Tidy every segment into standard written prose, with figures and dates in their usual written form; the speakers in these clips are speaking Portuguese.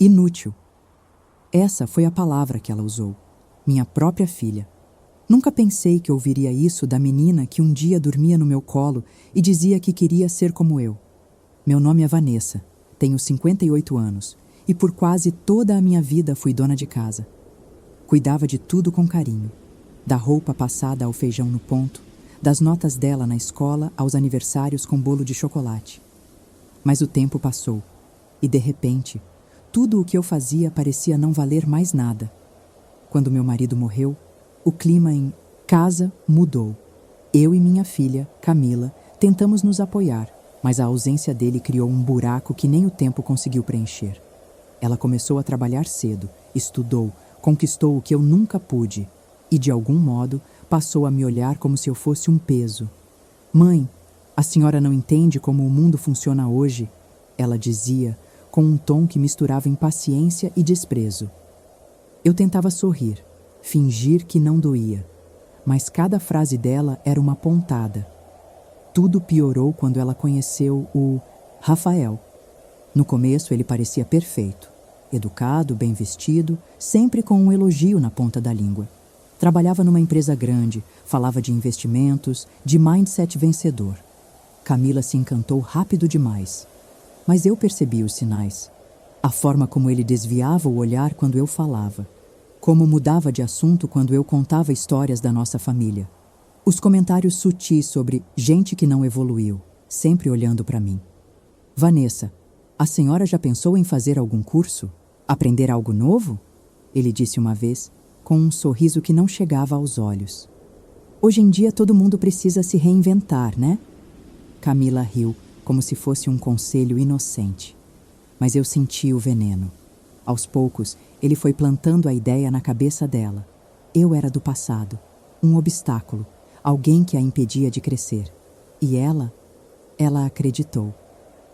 Inútil. Essa foi a palavra que ela usou. Minha própria filha. Nunca pensei que ouviria isso da menina que um dia dormia no meu colo e dizia que queria ser como eu. Meu nome é Vanessa, tenho 58 anos e por quase toda a minha vida fui dona de casa. Cuidava de tudo com carinho, da roupa passada ao feijão no ponto, das notas dela na escola aos aniversários com bolo de chocolate. Mas o tempo passou e, de repente, tudo o que eu fazia parecia não valer mais nada. Quando meu marido morreu, o clima em casa mudou. Eu e minha filha, Camila, tentamos nos apoiar, mas a ausência dele criou um buraco que nem o tempo conseguiu preencher. Ela começou a trabalhar cedo, estudou, conquistou o que eu nunca pude e, de algum modo, passou a me olhar como se eu fosse um peso. Mãe, a senhora não entende como o mundo funciona hoje? Ela dizia, com um tom que misturava impaciência e desprezo. Eu tentava sorrir, fingir que não doía, mas cada frase dela era uma pontada. Tudo piorou quando ela conheceu o Rafael. No começo ele parecia perfeito, educado, bem vestido, sempre com um elogio na ponta da língua. Trabalhava numa empresa grande, falava de investimentos, de mindset vencedor. Camila se encantou rápido demais. Mas eu percebi os sinais. A forma como ele desviava o olhar quando eu falava. Como mudava de assunto quando eu contava histórias da nossa família. Os comentários sutis sobre gente que não evoluiu, sempre olhando para mim. Vanessa, a senhora já pensou em fazer algum curso? Aprender algo novo? Ele disse uma vez, com um sorriso que não chegava aos olhos. Hoje em dia todo mundo precisa se reinventar, né? Camila riu, como se fosse um conselho inocente. Mas eu senti o veneno. Aos poucos, ele foi plantando a ideia na cabeça dela. Eu era do passado, um obstáculo, alguém que a impedia de crescer. E ela acreditou.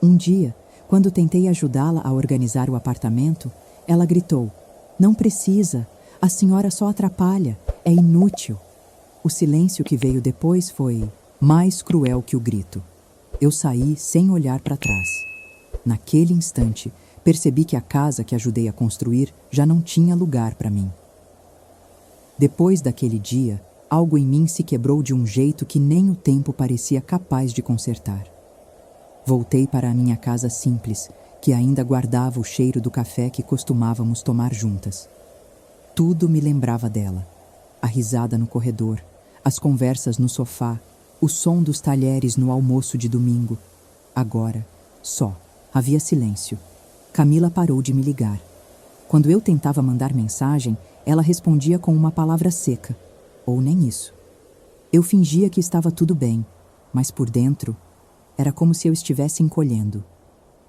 Um dia, quando tentei ajudá-la a organizar o apartamento, ela gritou: "Não precisa, a senhora só atrapalha, é inútil." O silêncio que veio depois foi mais cruel que o grito. Eu saí sem olhar para trás. Naquele instante, percebi que a casa que ajudei a construir já não tinha lugar para mim. Depois daquele dia, algo em mim se quebrou de um jeito que nem o tempo parecia capaz de consertar. Voltei para a minha casa simples, que ainda guardava o cheiro do café que costumávamos tomar juntas. Tudo me lembrava dela. A risada no corredor, as conversas no sofá, o som dos talheres no almoço de domingo. Agora, só, havia silêncio. Camila parou de me ligar. Quando eu tentava mandar mensagem, ela respondia com uma palavra seca, ou nem isso. Eu fingia que estava tudo bem, mas por dentro, era como se eu estivesse encolhendo.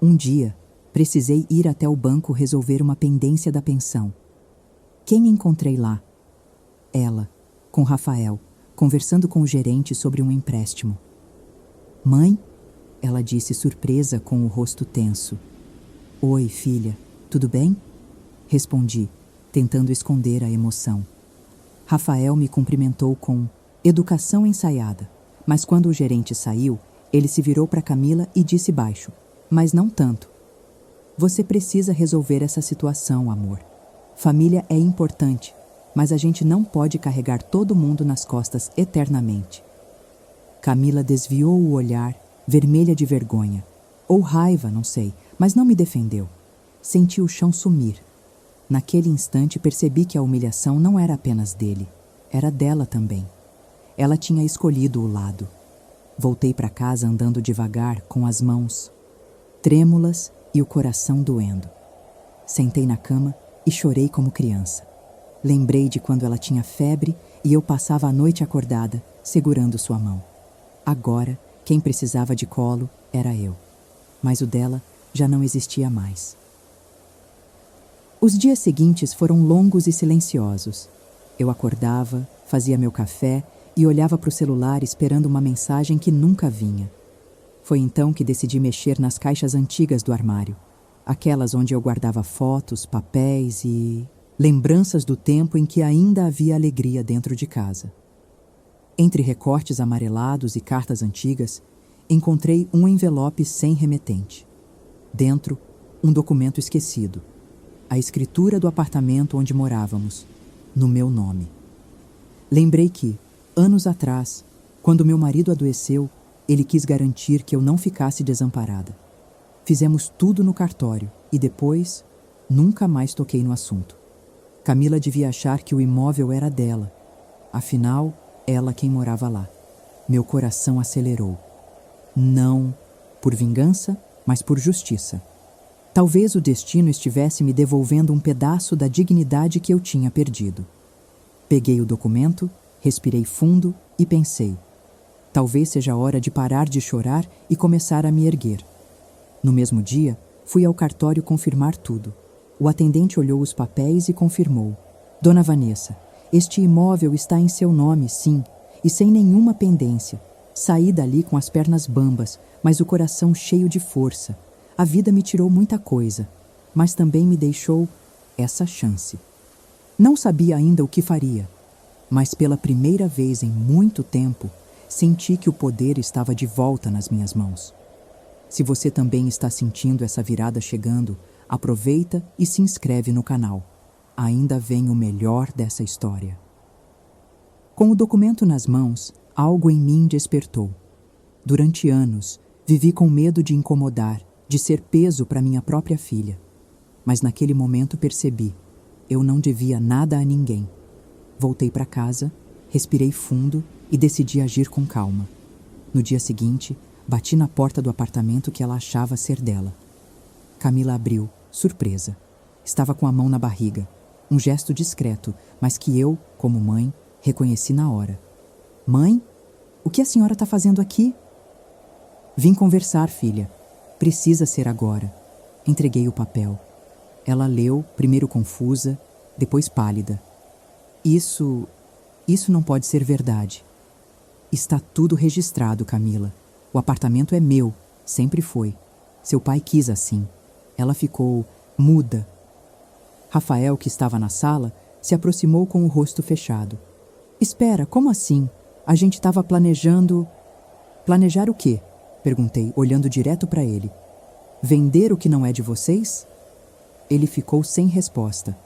Um dia, precisei ir até o banco resolver uma pendência da pensão. Quem encontrei lá? Ela, com Rafael, conversando com o gerente sobre um empréstimo. "Mãe?" ela disse, surpresa, com o rosto tenso. "Oi, filha, tudo bem?" Respondi, tentando esconder a emoção. Rafael me cumprimentou com educação ensaiada, mas quando o gerente saiu, ele se virou para Camila e disse baixo, mas não tanto: "Você precisa resolver essa situação, amor. Família é importante, mas a gente não pode carregar todo mundo nas costas eternamente." Camila desviou o olhar, vermelha de vergonha, ou raiva, não sei, mas não me defendeu. Senti o chão sumir. Naquele instante percebi que a humilhação não era apenas dele, era dela também. Ela tinha escolhido o lado. Voltei para casa andando devagar, com as mãos trêmulas e o coração doendo. Sentei na cama e chorei como criança. Lembrei de quando ela tinha febre e eu passava a noite acordada, segurando sua mão. Agora, quem precisava de colo era eu. Mas o dela já não existia mais. Os dias seguintes foram longos e silenciosos. Eu acordava, fazia meu café e olhava para o celular esperando uma mensagem que nunca vinha. Foi então que decidi mexer nas caixas antigas do armário, aquelas onde eu guardava fotos, papéis e lembranças do tempo em que ainda havia alegria dentro de casa. Entre recortes amarelados e cartas antigas, encontrei um envelope sem remetente. Dentro, um documento esquecido. a escritura do apartamento onde morávamos, no meu nome. Lembrei que, anos atrás, quando meu marido adoeceu, ele quis garantir que eu não ficasse desamparada. Fizemos tudo no cartório e depois, nunca mais toquei no assunto. Camila devia achar que o imóvel era dela. Afinal, ela quem morava lá. Meu coração acelerou. Não por vingança, mas por justiça. Talvez o destino estivesse me devolvendo um pedaço da dignidade que eu tinha perdido. Peguei o documento, respirei fundo e pensei: talvez seja a hora de parar de chorar e começar a me erguer. No mesmo dia, fui ao cartório confirmar tudo. O atendente olhou os papéis e confirmou: Dona Vanessa, este imóvel está em seu nome, sim, e sem nenhuma pendência. Saí dali com as pernas bambas, mas o coração cheio de força. A vida me tirou muita coisa, mas também me deixou essa chance. Não sabia ainda o que faria, mas pela primeira vez em muito tempo, senti que o poder estava de volta nas minhas mãos. Se você também está sentindo essa virada chegando, aproveita e se inscreve no canal. Ainda vem o melhor dessa história. Com o documento nas mãos, algo em mim despertou. Durante anos, vivi com medo de incomodar, de ser peso para minha própria filha. Mas naquele momento percebi, eu não devia nada a ninguém. Voltei para casa, respirei fundo e decidi agir com calma. No dia seguinte, bati na porta do apartamento que ela achava ser dela. Camila abriu, surpresa. Estava com a mão na barriga. Um gesto discreto, mas que eu, como mãe, reconheci na hora. Mãe, o que a senhora está fazendo aqui? Vim conversar, filha. Precisa ser agora. Entreguei o papel. Ela leu, primeiro confusa, depois pálida. Isso não pode ser verdade. Está tudo registrado, Camila. O apartamento é meu, sempre foi. Seu pai quis assim. Ela ficou muda. Rafael, que estava na sala, se aproximou com o rosto fechado. Espera, como assim? A gente estava planejando... Planejar o quê? Perguntei, olhando direto para ele. Vender o que não é de vocês? Ele ficou sem resposta.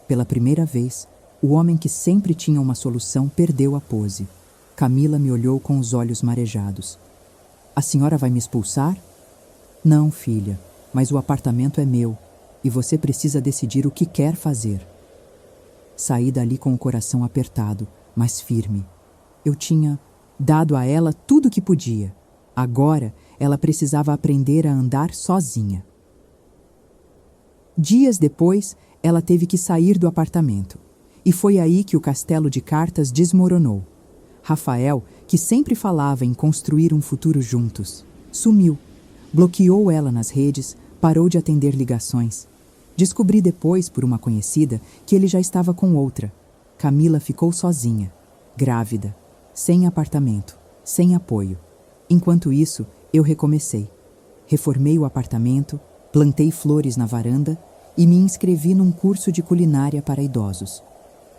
Pela primeira vez, o homem que sempre tinha uma solução perdeu a pose. Camila me olhou com os olhos marejados. A senhora vai me expulsar? Não, filha, mas o apartamento é meu e você precisa decidir o que quer fazer. Saí dali com o coração apertado, mas firme. Eu tinha dado a ela tudo o que podia. Agora, ela precisava aprender a andar sozinha. Dias depois, ela teve que sair do apartamento. E foi aí que o castelo de cartas desmoronou. Rafael, que sempre falava em construir um futuro juntos, sumiu. Bloqueou ela nas redes, parou de atender ligações. Descobri depois, por uma conhecida, que ele já estava com outra. Camila ficou sozinha, grávida, sem apartamento, sem apoio. Enquanto isso, eu recomecei. Reformei o apartamento, plantei flores na varanda e me inscrevi num curso de culinária para idosos.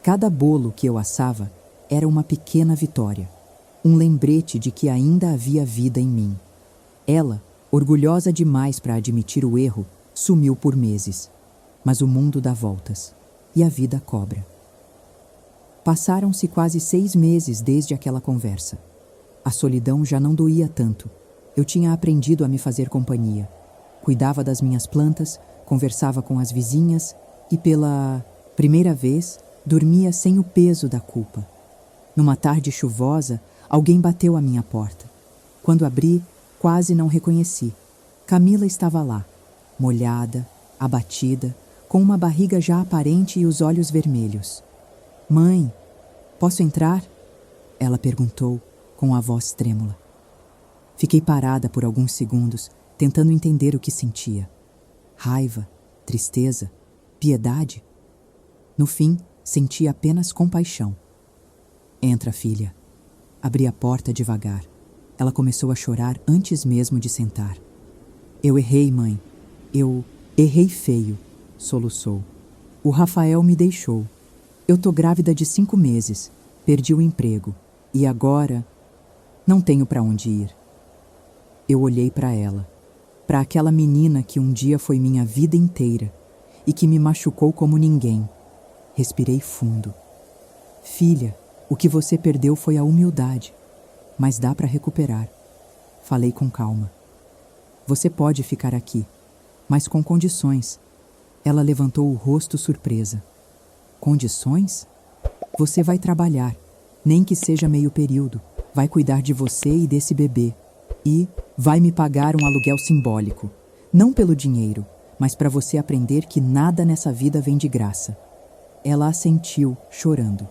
Cada bolo que eu assava era uma pequena vitória, um lembrete de que ainda havia vida em mim. Ela, orgulhosa demais para admitir o erro, sumiu por meses. Mas o mundo dá voltas e a vida cobra. Passaram-se quase 6 meses desde aquela conversa. A solidão já não doía tanto. Eu tinha aprendido a me fazer companhia. Cuidava das minhas plantas, conversava com as vizinhas e, pela primeira vez, dormia sem o peso da culpa. Numa tarde chuvosa, alguém bateu à minha porta. Quando abri, quase não reconheci. Camila estava lá, molhada, abatida, com uma barriga já aparente e os olhos vermelhos. Mãe, posso entrar? Ela perguntou, com a voz trêmula. Fiquei parada por alguns segundos, tentando entender o que sentia. Raiva, tristeza, piedade? No fim, senti apenas compaixão. Entra, filha. Abri a porta devagar. Ela começou a chorar antes mesmo de sentar. Eu errei, mãe. Eu errei feio, soluçou. O Rafael me deixou. Eu tô grávida de 5 meses. Perdi o emprego. E agora... não tenho para onde ir. Eu olhei para ela. Para aquela menina que um dia foi minha vida inteira e que me machucou como ninguém. Respirei fundo. Filha, o que você perdeu foi a humildade, mas dá para recuperar. Falei com calma. Você pode ficar aqui, mas com condições. Ela levantou o rosto surpresa. Condições? Você vai trabalhar, nem que seja meio período. Vai cuidar de você e desse bebê. E vai me pagar um aluguel simbólico. Não pelo dinheiro, mas para você aprender que nada nessa vida vem de graça. Ela assentiu, chorando.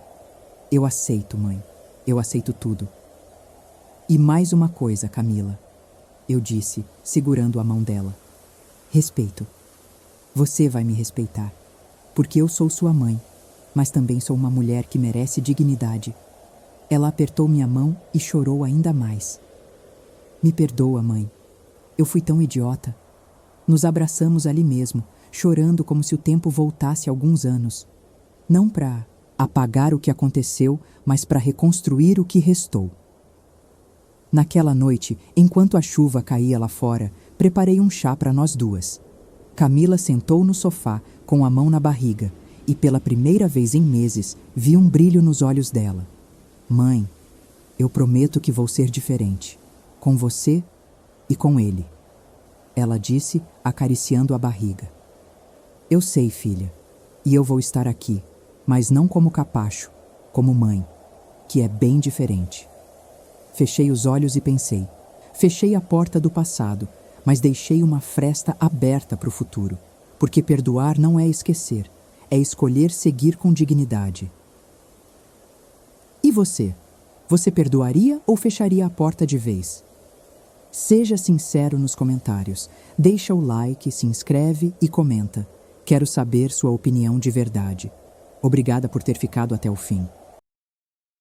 Eu aceito, mãe. Eu aceito tudo. E mais uma coisa, Camila. Eu disse, segurando a mão dela. Respeito. Você vai me respeitar. Porque eu sou sua mãe, mas também sou uma mulher que merece dignidade. Ela apertou minha mão e chorou ainda mais. Me perdoa, mãe. Eu fui tão idiota. Nos abraçamos ali mesmo, chorando como se o tempo voltasse alguns anos. Não para apagar o que aconteceu, mas para reconstruir o que restou. Naquela noite, enquanto a chuva caía lá fora, preparei um chá para nós duas. Camila sentou no sofá, com a mão na barriga, e pela primeira vez em meses, vi um brilho nos olhos dela. Mãe, eu prometo que vou ser diferente. Com você e com ele. Ela disse, acariciando a barriga. Eu sei, filha, e eu vou estar aqui, mas não como capacho, como mãe, que é bem diferente. Fechei os olhos e pensei. Fechei a porta do passado, mas deixei uma fresta aberta para o futuro, porque perdoar não é esquecer, é escolher seguir com dignidade. E você? Você perdoaria ou fecharia a porta de vez? Seja sincero nos comentários. Deixa o like, se inscreve e comenta. Quero saber sua opinião de verdade. Obrigada por ter ficado até o fim.